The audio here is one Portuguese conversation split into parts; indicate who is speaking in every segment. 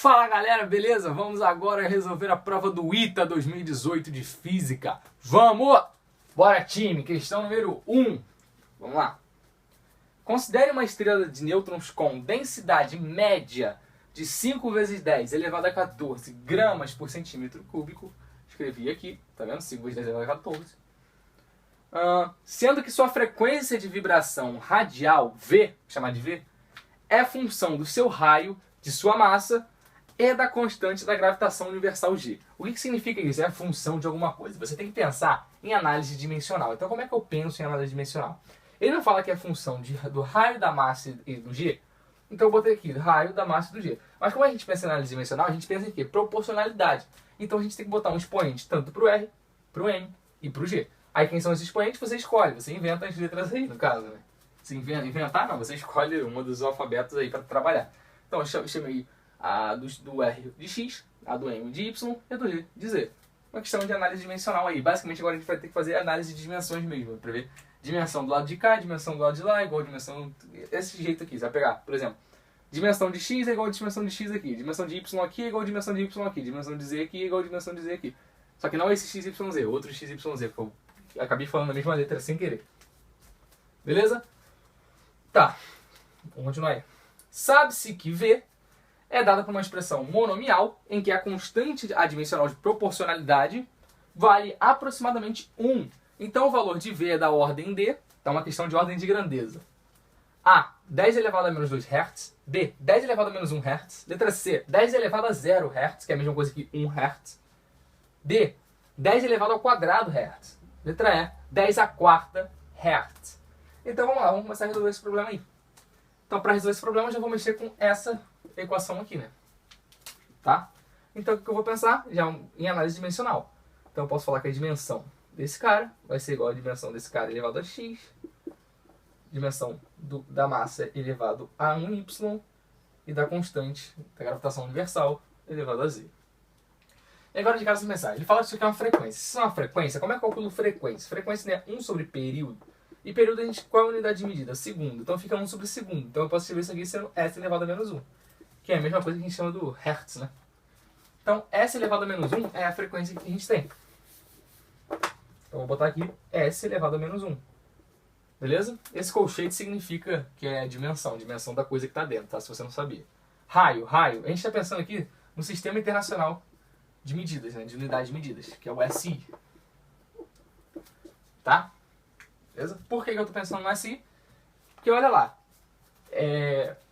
Speaker 1: Fala galera, beleza? Vamos agora resolver a prova do ITA 2018 de Física. Vamos! Bora time, questão número 1. Vamos lá. Considere uma estrela de nêutrons com densidade média de 5 vezes 10 elevado a 14 gramas por centímetro cúbico. Escrevi aqui, tá vendo? 5 vezes 10 elevado a 14. Sendo que sua frequência de vibração radial, V, chamar de V, é função do seu raio, de sua massa e da constante da gravitação universal G. O que significa isso? É a função de alguma coisa. Você tem que pensar em análise dimensional. Então como é que eu penso em análise dimensional? Ele não fala que é função do raio, da massa e do G. Então eu botei aqui, raio, da massa e do G. Mas como a gente pensa em análise dimensional, a gente pensa em quê? Proporcionalidade. Então a gente tem que botar um expoente tanto para o R, para o M e para o G. Aí quem são esses expoentes você escolhe. Você inventa as letras aí, no caso, né? Se inventar, não. Você escolhe uma dos alfabetos aí para trabalhar. Então eu chamei a do R de X, a do M de Y e a do G de Z. Uma questão de análise dimensional aí. Basicamente agora a gente vai ter que fazer análise de dimensões mesmo. Para ver dimensão do lado de cá, dimensão do lado de lá, igual a dimensão... Esse jeito aqui. Você vai pegar, por exemplo, dimensão de X é igual a dimensão de X aqui. Dimensão de Y aqui é igual a dimensão de Y aqui. Dimensão de Z aqui é igual a dimensão de Z aqui. Só que não esse XYZ, outro XYZ, porque eu acabei falando a mesma letra sem querer. Beleza? Tá. Vamos continuar aí. Sabe-se que V é dada por uma expressão monomial, em que a constante adimensional de proporcionalidade vale aproximadamente 1. Então o valor de V é da ordem de, então é uma questão de ordem de grandeza. A, 10 elevado a menos 2 Hz. B, 10 elevado a menos 1 Hz. Letra C, 10 elevado a 0 Hz, que é a mesma coisa que 1 Hz. D, 10 elevado ao quadrado Hz. Letra E, 10 a quarta Hz. Então vamos lá, vamos começar a resolver esse problema aí. Então para resolver esse problema eu já vou mexer com essa equação aqui, né? Tá? Então o que eu vou pensar? Já em análise dimensional. Então eu posso falar que a dimensão desse cara vai ser igual a dimensão desse cara elevado a x, dimensão da massa elevado a 1y e da constante da gravitação universal elevado a z. E agora de casa pensar, ele fala que isso aqui é uma frequência. Se isso é uma frequência, como é que eu calculo frequência? Frequência é 1 sobre período. E período, qual é a unidade de medida? Segundo. Então fica 1 sobre segundo. Então eu posso escrever isso aqui sendo S elevado a menos 1. Que é a mesma coisa que a gente chama do Hertz, né? Então S elevado a menos 1 é a frequência que a gente tem. Então eu vou botar aqui S elevado a menos 1. Beleza? Esse colchete significa que é a dimensão da coisa que está dentro, tá? Se você não sabia. Raio. A gente está pensando aqui no Sistema Internacional de Medidas, né? De unidades de medidas, que é o SI. Tá? Beleza? Por que eu estou pensando no SI? Porque olha lá,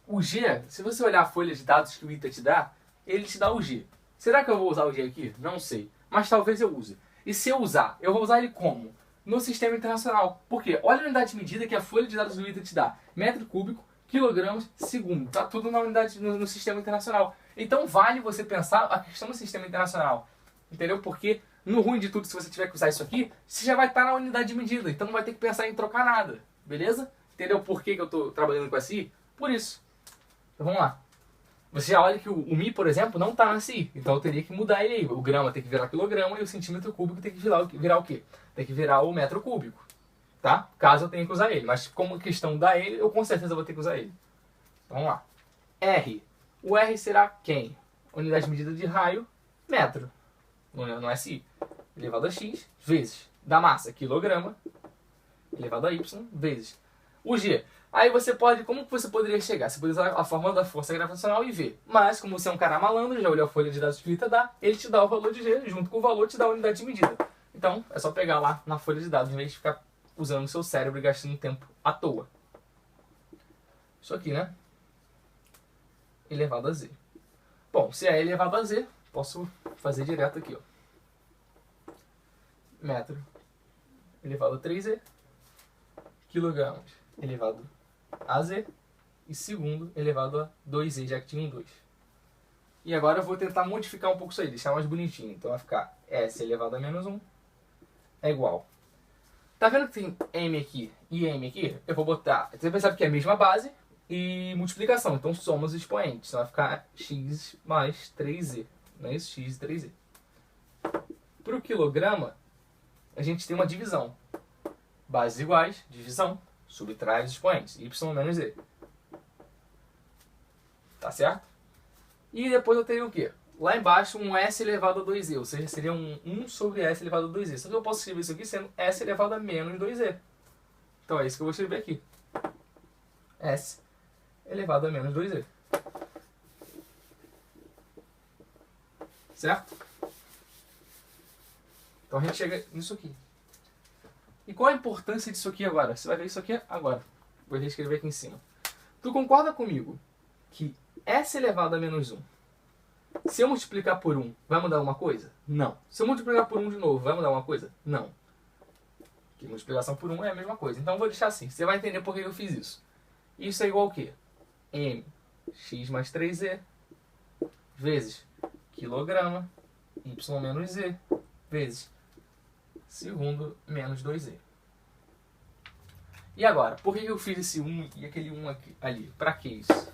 Speaker 1: o G, se você olhar a folha de dados que o ITA te dá, ele te dá o G. Será que eu vou usar o G aqui? Não sei. Mas talvez eu use. E se eu usar, eu vou usar ele como? No Sistema Internacional. Por quê? Olha a unidade de medida que a folha de dados do ITA te dá. Metro cúbico, quilogramas, segundo. Tá tudo na unidade no Sistema Internacional. Então vale você pensar a questão do Sistema Internacional. Entendeu? Porque no ruim de tudo, se você tiver que usar isso aqui, você já vai estar na unidade de medida. Então não vai ter que pensar em trocar nada. Beleza? Entendeu por que eu estou trabalhando com SI? Por isso. Então vamos lá. Você já olha que o Mi, por exemplo, não está na SI. Então eu teria que mudar ele aí. O grama tem que virar quilograma e o centímetro cúbico tem que virar o quê? Tem que virar o metro cúbico. Tá? Caso eu tenha que usar ele. Mas como questão da ele, eu com certeza vou ter que usar ele. Então, vamos lá. R. O R será quem? Unidade de medida de raio, metro. No SI. Elevado a x vezes da massa, quilograma, elevado a y vezes o G. Aí você pode, como que você poderia chegar? Você poderia usar a fórmula da força gravitacional e ver. Mas, como você é um cara malandro, já olhou a folha de dados que o ITA dá, ele te dá o valor de G, junto com o valor te dá a unidade de medida. Então, é só pegar lá na folha de dados, em vez de ficar usando o seu cérebro e gastando tempo à toa. Isso aqui, né? Elevado a Z. Bom, se é elevado a Z, posso fazer direto aqui, ó. Metro elevado a 3Z, quilogramas elevado a Z e segundo elevado a 2Z, já que tinha um 2. E agora eu vou tentar modificar um pouco isso aí, deixar mais bonitinho. Então vai ficar S elevado a menos 1 é igual. Tá vendo que tem M aqui e M aqui? Eu vou botar, você percebe que é a mesma base e multiplicação, então soma os expoentes. Então vai ficar X mais 3Z, não é isso? X e 3Z. Para o quilograma, a gente tem uma divisão. Bases iguais, divisão, subtrai os expoentes. Y menos Z. Tá certo? E depois eu teria o quê? Lá embaixo um S elevado a 2e, ou seja, seria um 1 sobre S elevado a 2e. Só que eu posso escrever isso aqui sendo S elevado a menos 2e. Então é isso que eu vou escrever aqui. S elevado a menos 2e. Certo? Então a gente chega nisso aqui. E qual a importância disso aqui agora? Você vai ver isso aqui agora. Vou reescrever aqui em cima. Tu concorda comigo que S elevado a menos 1, se eu multiplicar por 1, vai mudar alguma coisa? Não. Se eu multiplicar por 1 de novo, vai mudar alguma coisa? Não. Porque multiplicação por 1 é a mesma coisa. Então eu vou deixar assim. Você vai entender por que eu fiz isso. Isso é igual ao quê? Mx mais 3e vezes quilograma y menos z vezes segundo menos 2e. E agora, por que eu fiz esse 1 e aquele 1 aqui, ali? Para que isso?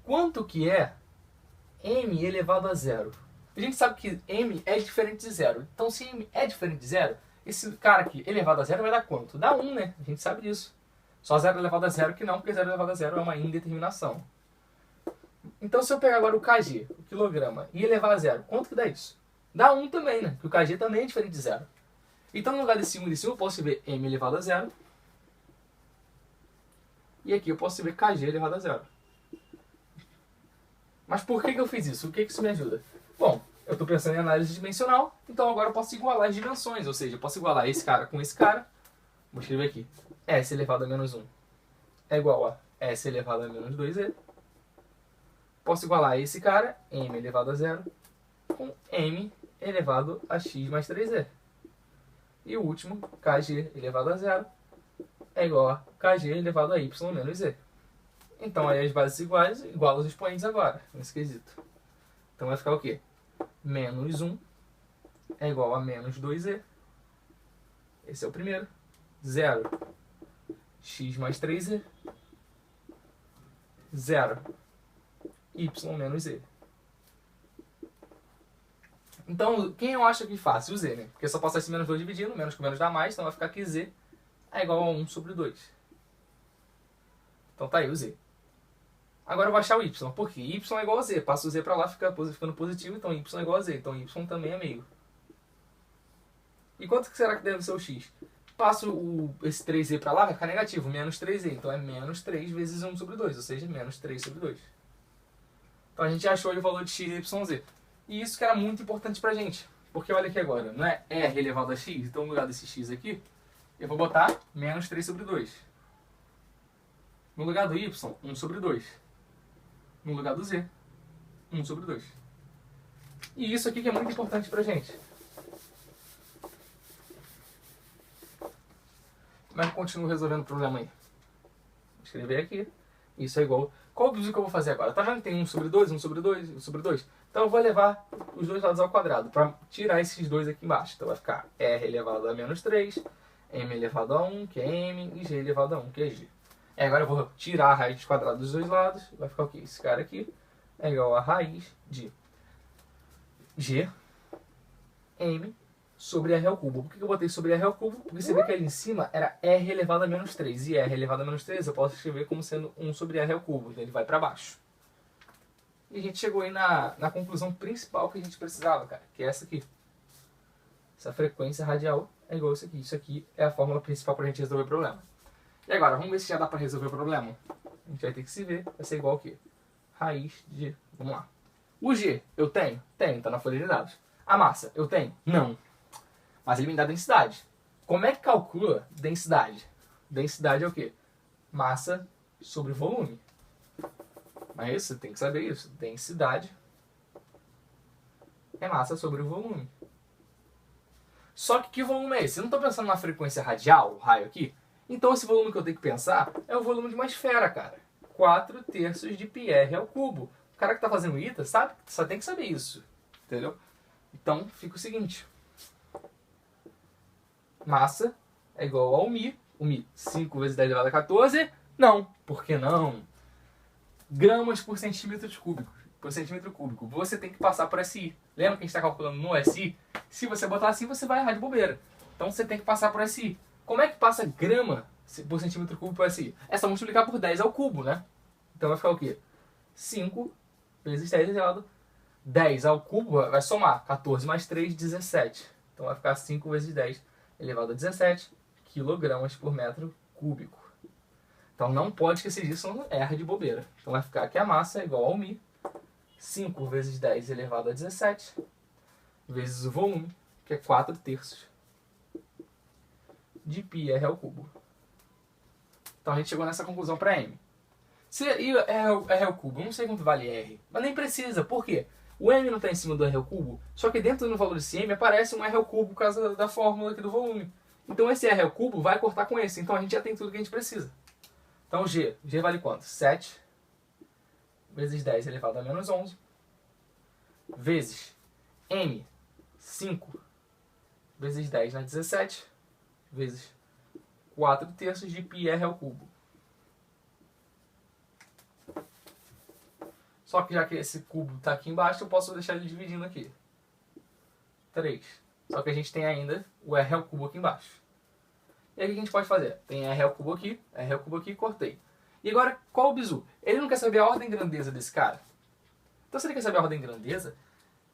Speaker 1: Quanto que é m elevado a zero? A gente sabe que m é diferente de zero. Então, se m é diferente de zero, esse cara aqui elevado a zero vai dar quanto? Dá 1, né? A gente sabe disso. Só 0 elevado a zero que não, porque 0 elevado a zero é uma indeterminação. Então, se eu pegar agora o kg, o quilograma, e elevar a zero, quanto que dá isso? Dá 1 também, né? Porque o kg também é diferente de zero. Então, no lugar desse 1 e desse 1, eu posso ver m elevado a zero. E aqui eu posso ver kg elevado a zero. Mas por que eu fiz isso? O que isso me ajuda? Bom, eu estou pensando em análise dimensional, então agora eu posso igualar as dimensões. Ou seja, eu posso igualar esse cara com esse cara. Vou escrever aqui. S elevado a menos 1 é igual a S elevado a menos 2e. Posso igualar esse cara, m elevado a zero, com m elevado a x mais 3e. E o último, kg elevado a zero, é igual a kg elevado a y menos z. Então aí as bases iguais, igual os expoentes agora, nesse quesito. Então vai ficar o quê? Menos 1 é igual a menos 2e. Esse é o primeiro. 0, x mais 3e. 0, y menos z. Então, quem eu acho que fácil? O z, né? Porque só passar esse menos 2 dividindo, menos com menos dá mais, então vai ficar que z é igual a 1 sobre 2. Então tá aí o z. Agora eu vou achar o y. Por quê? Y é igual a z. Passa o z para lá, fica ficando positivo, então y é igual a z. Então y também é meio. E quanto será que deve ser o x? Passo esse 3z para lá, vai ficar negativo, menos 3z. Então é menos 3 vezes 1 sobre 2, ou seja, menos 3 sobre 2. Então a gente achou o valor de x, y, z. E isso que era muito importante pra gente. Porque olha aqui agora, não é r elevado a x? Então no lugar desse x aqui, eu vou botar menos 3 sobre 2. No lugar do y, 1 sobre 2. No lugar do z, 1 sobre 2. E isso aqui que é muito importante pra gente. Como é que eu continuo resolvendo o problema aí? Vou escrever aqui. Isso é igual. Qual o que eu vou fazer agora? Tá vendo que tem 1 sobre 2, 1 sobre 2, 1 sobre 2? Então eu vou levar os dois lados ao quadrado para tirar esses dois aqui embaixo. Então vai ficar r elevado a menos 3, m elevado a 1, que é m, e g elevado a 1, que é g. E agora eu vou tirar a raiz quadrada dos dois lados. Vai ficar o quê? Esse cara aqui é igual a raiz de g, m, sobre r ao cubo. Por que eu botei sobre r ao cubo? Porque você vê que ali em cima era r elevado a menos 3. E r elevado a menos 3 eu posso escrever como sendo 1 sobre r ao cubo. Então ele vai para baixo. E a gente chegou aí na conclusão principal que a gente precisava, cara. Que é essa aqui. Essa frequência radial é igual a isso aqui. Isso aqui é a fórmula principal para a gente resolver o problema. E agora, vamos ver se já dá para resolver o problema? A gente vai ter que se ver. Vai ser igual ao quê? Raiz de... Vamos lá. O G, eu tenho? Tenho, tá na folha de dados. A massa, eu tenho? Não. Mas ele me dá densidade. Como é que calcula densidade? Densidade é o quê? Massa sobre volume. Mas você tem que saber isso. Densidade é massa sobre o volume. Só que volume é esse? Eu não estou pensando na frequência radial, o raio aqui. Então esse volume que eu tenho que pensar é o volume de uma esfera, cara. 4/3 de πr ao cubo. O cara que está fazendo ITA sabe, só tem que saber isso. Entendeu? Então fica o seguinte. Massa é igual ao μ. O μ, 5 vezes 10 elevado a 14. Não. Por que não? Gramas por centímetro cúbico. Você tem que passar por SI. Lembra que a gente está calculando no SI? Se você botar assim, você vai errar de bobeira. Então você tem que passar por SI. Como é que passa grama por centímetro cúbico por SI? É só multiplicar por 10 ao cubo, né? Então vai ficar o quê? 5 vezes 10 elevado a 10 ao cubo vai somar 14 mais 3, 17. Então vai ficar 5 vezes 10 elevado a 17 quilogramas por metro cúbico. Então não pode esquecer disso, não erra de bobeira. Então vai ficar que a massa é igual ao μ, 5 vezes 10 elevado a 17, vezes o volume, que é 4/3 de πr ao cubo. Então a gente chegou nessa conclusão para m. Se R ao cubo, eu não sei quanto vale R, mas nem precisa, por quê? O m não está em cima do R ao cubo, só que dentro do valor desse m aparece um R ao cubo por causa da fórmula aqui do volume. Então esse R ao cubo vai cortar com esse, então a gente já tem tudo que a gente precisa. Então G vale quanto? 7 vezes 10 elevado a menos 11, vezes M, 5 vezes 10 na 17, vezes 4/3 de πr ao cubo. Só que já que esse cubo está aqui embaixo, eu posso deixar ele dividindo aqui. 3. Só que a gente tem ainda o R ao cubo aqui embaixo. E aí o que a gente pode fazer? Tem R ao cubo aqui, cortei. E agora, qual o bizu? Ele não quer saber a ordem de grandeza desse cara. Então se ele quer saber a ordem de grandeza,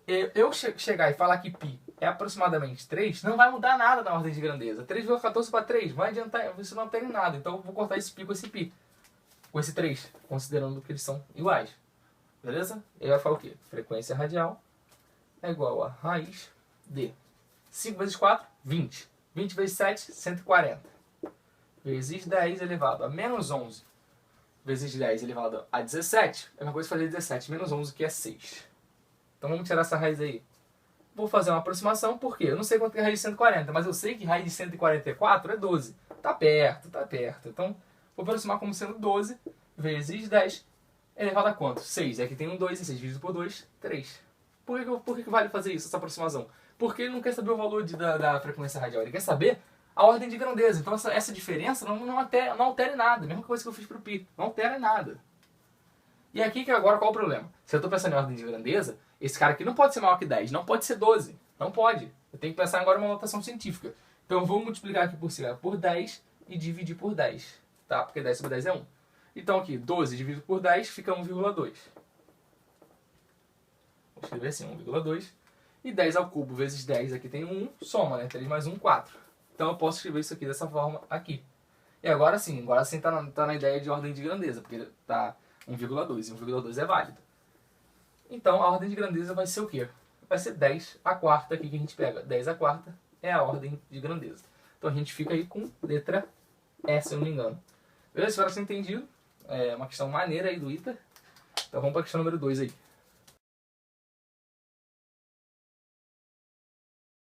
Speaker 1: eu chegar e falar que π é aproximadamente 3, não vai mudar nada na ordem de grandeza. 3,14 para 3, vai adiantar, isso não altera em nada. Então eu vou cortar esse π com esse π. Com esse 3, considerando que eles são iguais. Beleza? Ele vai falar o quê? Frequência radial é igual a raiz de 5 vezes 4, 20. 20 vezes 7, 140. Vezes 10 elevado a menos 11. Vezes 10 elevado a 17. É uma coisa fazer 17 menos 11, que é 6. Então vamos tirar essa raiz aí. Vou fazer uma aproximação, por quê? Eu não sei quanto é raiz de 140, mas eu sei que raiz de 144 é 12. Tá perto, tá perto. Então vou aproximar como sendo 12 vezes 10 elevado a quanto? 6. Aqui tem um 2, e 6 dividido por 2, 3. Por que vale fazer isso, essa aproximação? Porque ele não quer saber o valor da frequência radial, ele quer saber a ordem de grandeza. Então essa diferença não altera em nada. A mesma coisa que eu fiz para o π, não altera em nada. E aqui que agora qual o problema? Se eu estou pensando em ordem de grandeza, esse cara aqui não pode ser maior que 10, não pode ser 12. Não pode. Eu tenho que pensar agora em uma notação científica. Então eu vou multiplicar aqui por 10 e dividir por 10. Tá? Porque 10 sobre 10 é 1. Então aqui, 12 dividido por 10 fica 1,2. Vou escrever assim, 1,2. E 10 ao cubo vezes 10, aqui tem 1, soma, né? 3 mais 1, 4. Então eu posso escrever isso aqui dessa forma aqui. E agora sim tá na ideia de ordem de grandeza, porque tá 1,2, e 1,2 é válido. Então a ordem de grandeza vai ser o quê? Vai ser 10 a quarta aqui que a gente pega. 10 a quarta é a ordem de grandeza. Então a gente fica aí com letra E, se eu não me engano. Beleza? Espero que você tenha entendido. É uma questão maneira aí do ITA. Então vamos para a questão número 2 aí.